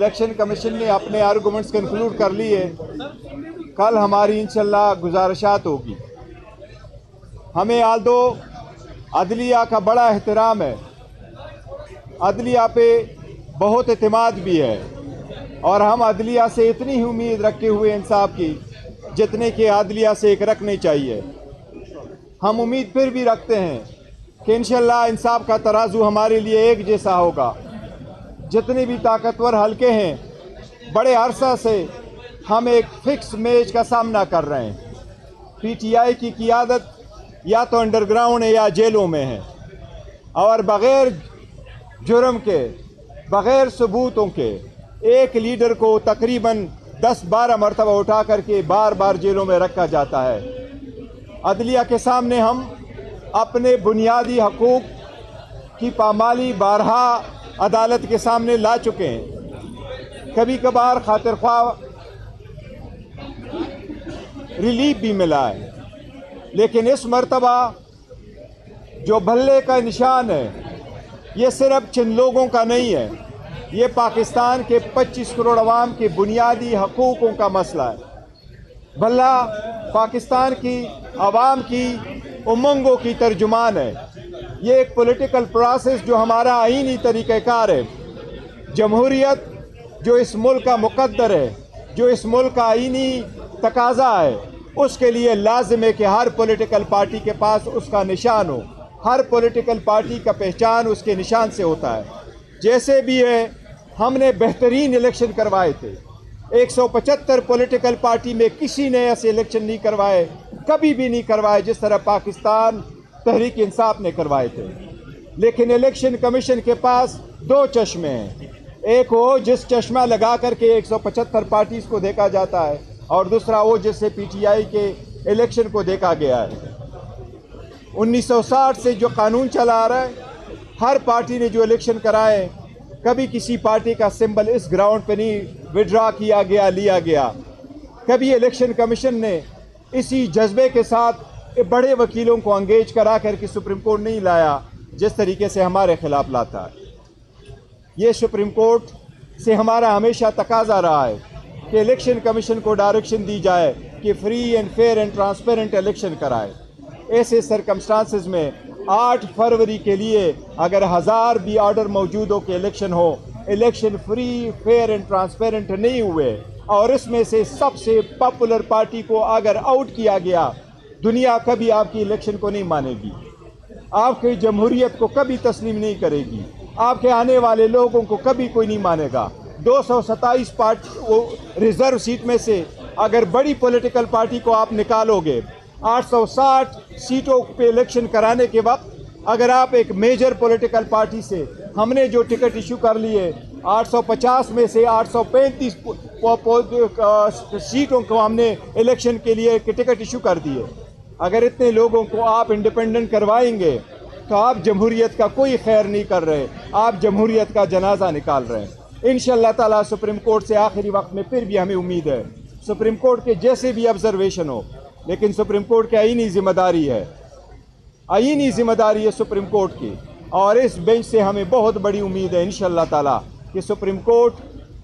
Election commission ने अपने arguments conclude कर लिए। कल हमारी इंशाल्लाह गुजारिशात होगी। हमें आल्दो अदलिया का बड़ा एहतराम है, अदलिया पे बहुत एतमाद भी है और हम अदलिया से इतनी ही उम्मीद रखे हुए इंसाफ की जितने कि अदलिया से एक रखने चाहिए। हम उम्मीद फिर भी रखते हैं कि इंशाल्लाह इंसाफ का तराजू हमारे लिए एक जैसा होगा। जितने भी ताकतवर हलके हैं, बड़े अरसा से हम एक फिक्स मैच का सामना कर रहे हैं। पीटीआई की क़ियादत या तो अंडरग्राउंड है या जेलों में है और बग़ैर जुर्म के, बग़ैर सबूतों के एक लीडर को तकरीबन 10-12 मरतबा उठा करके बार बार जेलों में रखा जाता है। अदलिया के सामने हम अपने बुनियादी हकूक़ की पामाली बारहा अदालत के सामने ला चुके हैं। कभी कभार खातिर ख्वाह रिलीफ भी मिला है, लेकिन इस मर्तबा जो भल्ले का निशान है ये सिर्फ चंद लोगों का नहीं है, ये पाकिस्तान के 25 करोड़ अवाम के बुनियादी हकूक़ों का मसला है। भल्ला पाकिस्तान की अवाम की उमंगों की तर्जुमान है। ये एक पॉलिटिकल प्रोसेस जो हमारा आईनी तरीक़ाकार है, जमहूरियत जो इस मुल्क का मुकद्दर है, जो इस मुल्क का आईनी तकाज़ा है, उसके लिए लाजिम है कि हर पॉलिटिकल पार्टी के पास उसका निशान हो। हर पॉलिटिकल पार्टी का पहचान उसके निशान से होता है। जैसे भी है, हमने बेहतरीन इलेक्शन करवाए थे। 175 पॉलिटिकल पार्टी में किसी ने ऐसे इलेक्शन नहीं करवाए, कभी भी नहीं करवाए जिस तरह पाकिस्तान तहरीक इंसाफ ने करवाए थे। लेकिन इलेक्शन कमीशन के पास दो चश्मे हैं, एक वो जिस चश्मा लगा करके 175 पार्टीज को देखा जाता है और दूसरा वो जिससे पीटीआई के इलेक्शन को देखा गया है। 1960 से जो कानून चला आ रहा है, हर पार्टी ने जो इलेक्शन कराए, कभी किसी पार्टी का सिंबल इस ग्राउंड पे नहीं विड्रा किया गया, लिया गया। कभी इलेक्शन कमीशन ने इसी जज्बे के साथ बड़े वकीलों को अंगेज करा करके सुप्रीम कोर्ट नहीं लाया जिस तरीके से हमारे खिलाफ लाता है। ये सुप्रीम कोर्ट से हमारा हमेशा तकाजा रहा है कि इलेक्शन कमीशन को डायरेक्शन दी जाए कि free and fair and transparent election कराए। ऐसे सरकमस्टांसिस में 8 फरवरी के लिए अगर 1000 भी ऑर्डर मौजूद हो कि इलेक्शन हो, election free fair and transparent नहीं हुए और इसमें से सबसे पॉपुलर पार्टी को अगर आउट किया गया, दुनिया कभी आपकी इलेक्शन को नहीं मानेगी, आपकी जमहूरियत को कभी तस्लीम नहीं करेगी, आपके आने वाले लोगों को कभी कोई नहीं मानेगा। 227 पार्टी रिजर्व सीट में से अगर बड़ी पॉलिटिकल पार्टी को आप निकालोगे, 860 सीटों पे इलेक्शन कराने के वक्त अगर आप एक मेजर पॉलिटिकल पार्टी से, हमने जो टिकट इशू कर लिए 850 में से 835 सीटों को हमने इलेक्शन के लिए टिकट इशू कर दिए। अगर इतने लोगों को आप इंडिपेंडेंट करवाएंगे तो आप जमहूरियत का कोई खैर नहीं कर रहे, आप जमहूरियत का जनाजा निकाल रहे हैं। इंशाअल्लाह ताला सुप्रीम कोर्ट से आखिरी वक्त में फिर भी हमें उम्मीद है, सुप्रीम कोर्ट के जैसे भी ऑब्जर्वेशन हो, लेकिन सुप्रीम कोर्ट की आईनी जिम्मेदारी है, आईनी जिम्मेदारी है सुप्रीम कोर्ट की, और इस बेंच से हमें बहुत बड़ी उम्मीद है इंशाअल्लाह ताला कि सुप्रीम कोर्ट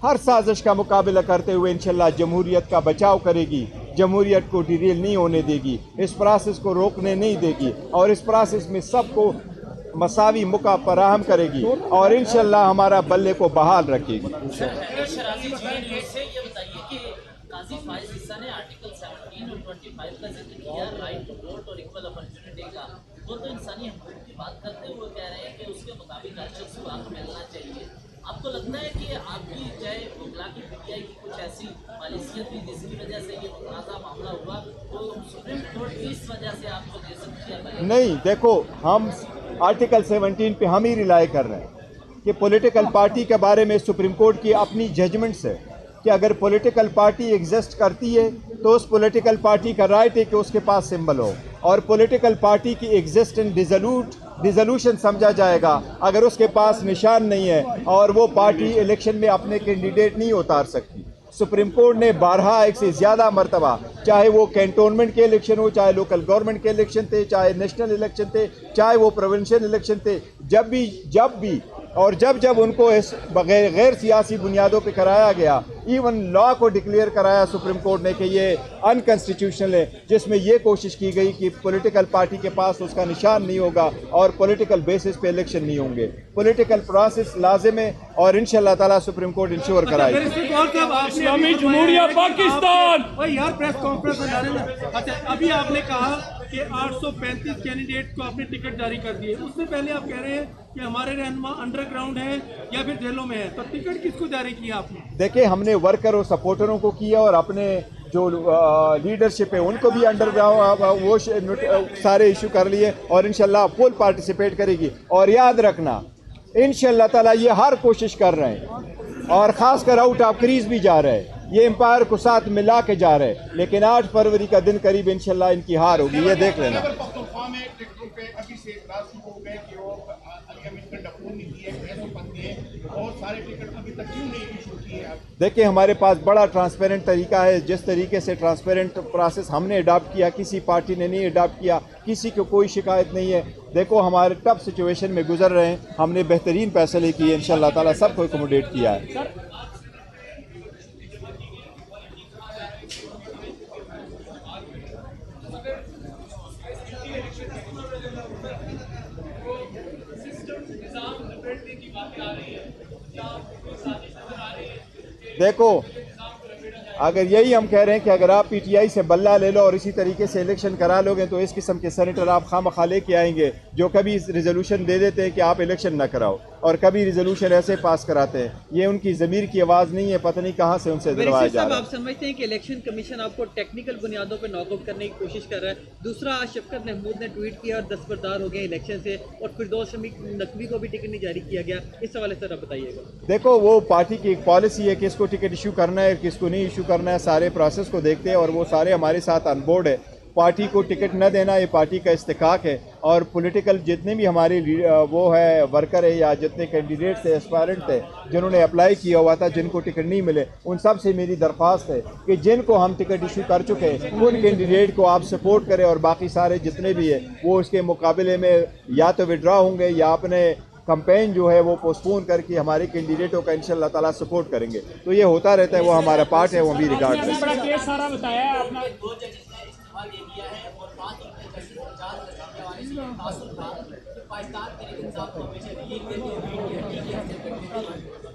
हर साजिश का मुकाबला करते हुए इंशाअल्लाह जमहूरियत का बचाव करेगी, जमहूरियत को डिरेल नहीं होने देगी, इस प्रोसेस को रोकने नहीं देगी और इस प्रोसेस में सबको मसावी मौका फराहम करेगी और इंशाअल्लाह हमारा बल्ले को बहाल रखेगी। काजी फाइज हिस्सा ने आर्टिकल 17 और 25 का जिक्र किया, राइट टू वोट और इक्वल अपॉर्चुनिटी का। वो तो इंसानी हकूक़ की बात करते हुए कह रहे हैं कि उसके मुताबिक हर शख्स को हक मिलना चाहिए। आपको लगता है कि आपकी चाहे वकला की पीटीआई की कुछ ऐसी पॉलिसियत थी जिसकी वजह से ये तनाज़ा मामला हुआ, तो सुप्रीम कोर्ट की इस वजह से आपको दे सकती है? नहीं, देखो, हम आर्टिकल 17 पे हम ही रिलाई कर रहे हैं कि पॉलिटिकल पार्टी के बारे में सुप्रीम कोर्ट की अपनी जजमेंट्स है कि अगर पॉलिटिकल पार्टी एग्जिस्ट करती है तो उस पॉलिटिकल पार्टी का राइट है कि उसके पास सिंबल हो, और पॉलिटिकल पार्टी की एग्जिस्टेंस डिसोल्यूशन समझा जाएगा अगर उसके पास निशान नहीं है और वो पार्टी इलेक्शन में अपने कैंडिडेट नहीं उतार सकती। सुप्रीम कोर्ट ने 12 एक से ज़्यादा मरतबा, चाहे वो कैंटोनमेंट के इलेक्शन हो, चाहे लोकल गवर्नमेंट के इलेक्शन थे, चाहे नेशनल इलेक्शन थे, चाहे वो प्रोविंशियल इलेक्शन थे, जब भी और जब जब उनको इस बगैर गैर सियासी बुनियादों पे कराया गया, इवन लॉ को डिक्लेयर कराया सुप्रीम कोर्ट ने कि ये अनकॉन्स्टिट्यूशनल है, जिसमें ये कोशिश की गई कि पॉलिटिकल पार्टी के पास उसका निशान नहीं होगा और पॉलिटिकल बेसिस पे इलेक्शन नहीं होंगे। पॉलिटिकल प्रोसेस लाजिम है और इंशाल्लाह ताला सुप्रीम कोर्ट इंश्योर कराएगी। इस्लामी जमहूरिया पाकिस्तान यार प्रेस कॉन्फ्रेंस में अच्छा अभी आपने कहा कि 835 कैंडिडेट को आपने टिकट जारी कर दिए, उससे पहले आप कह रहे हैं कि हमारे रहनुमा अंडरग्राउंड है या फिर जेलों में है, तो टिकट किसको जारी किया आपने? देखिए, हमने वर्कर और सपोर्टरों को किया और अपने जो लीडरशिप है उनको भी अंडरग्राउंड वो सारे इशू कर लिए और इंशाल्लाह फुल पार्टिसिपेट करेगी। और याद रखना, इंशाल्लाह ताला ये हर कोशिश कर रहे हैं और ख़ासकर आउट ऑफ क्रीज भी जा रहे हैं, ये एम्पायर को साथ मिला के जा रहे हैं, लेकिन 8 फरवरी का दिन करीब इंशाल्लाह इनकी हार होगी, ये देख लेना। देखिए, हमारे पास बड़ा ट्रांसपेरेंट तरीका है। जिस तरीके से ट्रांसपेरेंट प्रोसेस हमने अडॉप्ट किया, किसी पार्टी ने नहीं अडॉप्ट किया, किसी को कोई शिकायत नहीं है। देखो, हमारे टफ सिचुएशन में गुजर रहे हैं, हमने बेहतरीन फैसले किए, इंशाल्लाह ताला सबको एकोमोडेट किया है। देखो, अगर यही हम कह रहे हैं कि अगर आप पीटीआई से बल्ला ले लो और इसी तरीके से इलेक्शन करा लोगे तो इस किस्म के सेनेटर आप खामखा लेके आएंगे जो कभी रिजोल्यूशन दे देते हैं कि आप इलेक्शन न कराओ और कभी रिजोल्यूशन ऐसे पास कराते हैं। ये उनकी ज़मीर की आवाज़ नहीं है, पता नहीं कहाँ से उनसे दिलवाया जा रहा है। आप समझते हैं कि इलेक्शन कमीशन आपको टेक्निकल बुनियादों पर नॉकआउट करने की कोशिश कर रहा है? दूसरा, आज शफकत महमूद ने ट्वीट किया और दस्तबरदार हो गए इलेक्शन से और फिरदौस नकवी को भी टिकट नहीं जारी किया गया, इस हवाले से आप बताइएगा। देखो, वो पार्टी की एक पॉलिसी है कि किसको टिकट इशू करना है, किसको नहीं इशू करना है, सारे प्रोसेस को देखते हैं और वो सारे हमारे साथ ऑन बोर्ड है। पार्टी को टिकट न देना ये पार्टी का इस्तिकाक है और पॉलिटिकल जितने भी हमारी वो है वर्कर है या जितने कैंडिडेट्स थे, एस्पायरेंट थे जिन्होंने अप्लाई किया हुआ था, जिनको टिकट नहीं मिले, उन सब से मेरी दरख्वास्त है कि जिनको हम टिकट इशू कर चुके हैं उन कैंडिडेट को आप सपोर्ट करें और बाकी सारे जितने भी है वो उसके मुकाबले में या तो विड्रॉ होंगे या अपने कैंपेन जो है वो पोस्टपोन करके हमारे कैंडिडेटों का इंशाल्लाह ताला सपोर्ट करेंगे। तो ये होता रहता है, वो हमारा पार्ट है, वो भी रिगार्ड है। बड़ा केस सारा बताया है अपना। दे दिया है और 5 जस्टिस चार्ज करने वाले से तासुर था कि पाकिस्तान के इंसाफ को हमेशा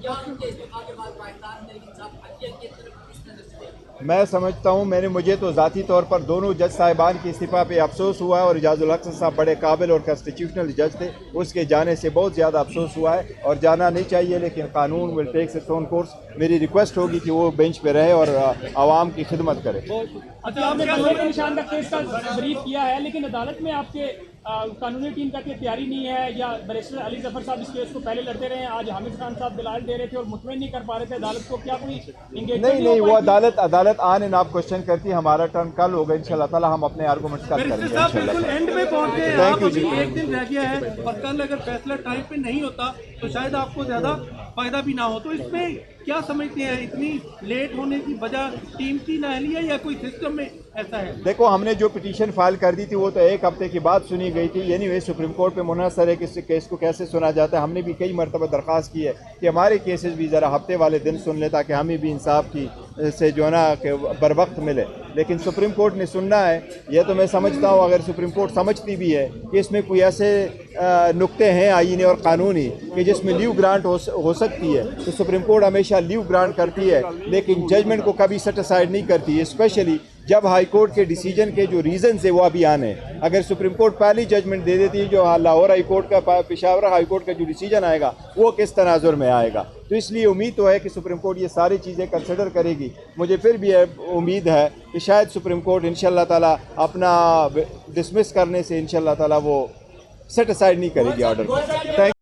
क्या उनके इस्तीफा के बाद पाकिस्तान के इंसाफ हकियत की तरफ किस नजर से देखें? मैं समझता हूँ, मुझे तो ज़ाती तौर पर दोनों जज साहिबान के इस्तीफ़ा पे अफसोस हुआ है और इजाज़ुल हक साहब बड़े काबिल और कॉन्स्टिट्यूशनल जज थे, उसके जाने से बहुत ज़्यादा अफसोस हुआ है और जाना नहीं चाहिए, लेकिन कानून will take its own course. मेरी रिक्वेस्ट होगी कि वो बेंच पे रहे और आवाम की खिदमत करे। अच्छा, आपने कानून के निशान का केस का ब्रीफ किया है, लेकिन अदालत में आपके कानूनी टीम का तैयारी नहीं है या बैरिस्टर अली जफर साहब इस केस को पहले लड़ते रहे हैं, आज हामिद खान साहब दलाल दे रहे थे और मुतमईन नहीं कर पा रहे थे अदालत को, क्या कोई नहीं, वो अदालत आन एंड आप क्वेश्चन करती है। हमारा टर्न कल होगा इंशाल्लाह ताला, हम अपने आर्गूमेंट्स कल करेंगे इंशाल्लाह। एंड में पहुंचे हैं थैंक आप, यू अभी जी। एक दिन रह गया है और कल अगर फैसला टाइम पे नहीं होता तो शायद आपको ज्यादा फायदा भी ना हो, तो इसमें क्या समझते हैं इतनी लेट होने की वजह टीम की नाअहली है या कोई सिस्टम में ऐसा है? देखो, हमने जो पिटीशन फाइल कर दी थी वो तो 1 हफ्ते के बाद सुनी गई थी। एनीवे सुप्रीम कोर्ट पे मुनहसर है कि इस केस को कैसे सुना जाता है। हमने भी कई मरतबा दरख्वास्त की है कि हमारे केसेस भी ज़रा हफ्ते वाले दिन सुन ले ताकि हमें भी इंसाफ की से जो ना कि बर वक्त मिले, लेकिन सुप्रीम कोर्ट ने सुनना है। यह तो मैं समझता हूँ, अगर सुप्रीम कोर्ट समझती भी है कि इसमें कोई ऐसे नुक्ते हैं आईनी और कानूनी कि जिसमें लीव ग्रांट हो सकती है, तो सुप्रीम कोर्ट हमेशा लीव ग्रांट करती है, लेकिन जजमेंट को कभी सेट असाइड नहीं करती, स्पेशली जब हाई कोर्ट के डिसीजन के जो रीजंस है वो अभी आने हैं। अगर सुप्रीम कोर्ट पहली जजमेंट दे देती है, जो लाहौर हाई कोर्ट का, पेशावर हाई कोर्ट का जो डिसीजन आएगा वो किस तनाजुर में आएगा, तो इसलिए उम्मीद तो है कि सुप्रीम कोर्ट ये सारी चीज़ें कंसिडर करेगी। मुझे फिर भी उम्मीद है कि शायद सुप्रीम कोर्ट इंशाल्लाह ताला अपना डिसमिस करने से इंशाल्लाह ताला वो सेट असाइड नहीं करेगी ऑर्डर। थैंक